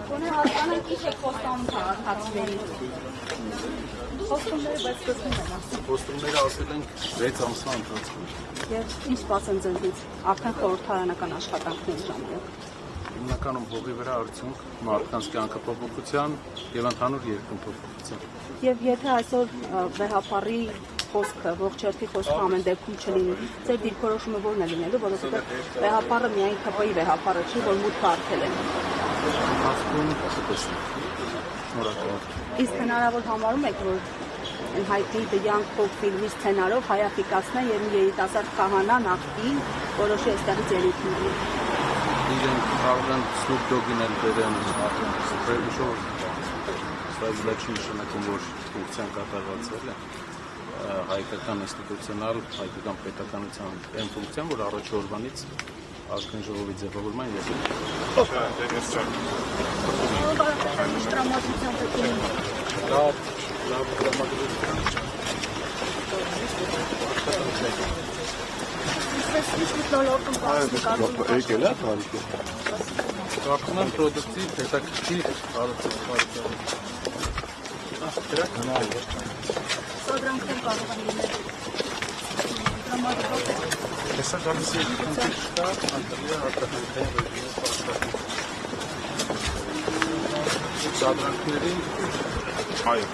Գոնե հասկանանք ինչ է խոստանում քաղաքացիներին։ Խոստումները բայց կսվում են ասում։ Խոստումները ասել ենք 6 ամսվա ընթացքում։ Եվ ինչ սպասեն ձեզնից արդեն խորհրդարանական աշխատանքների ժամանակ։ Հիմնականում հողի վրա արդյունք մարդկանց կյանքը փոփոխության եւ ընդհանուր երկրում փոփոխության։ Եվ եթե այսօր վեհապարի խոսքը, ողջերթի խոսքը ամեն դեպքում չլինի, ձեր դիրքորոշումը ո՞րն է լինելու, որովհետեւ վեհապարը միայն ԿՊ-ի վեհապարը չի, որ մուտքը արգել են։ Հասկում կտեսնենք։ Շնորհակալ։ Իսկ հնարավոր համարում եք, որ հայտնի The Young Pope ֆիլմի սցենարով հայաֆիկացնեն եւ մի երիտասարդ քահանա նախկին որոշի այստեղից ելույթների։ Իրենք կարող են Snoop Dogg-ին էլ բերեն ուշով ստազլաչի նշանակում, որ ֆունկցիան կատարվածել է հայկական ինստիտուցիոնալ, հայկական պետականության այն ֆունկցիան, որ առաջ օրվանից ազգային ժողովի ձևավորման ելույթ Կարծում եմ պրոդուկտիվ, հետաքրքիր հարցեր։ Սադրանքներ կարող են լինել։ Հեսա գալիս է քննիչ կա, անդրիա հարտահայտային ռեժիմի պաշտպան։ Սադրանքների այո։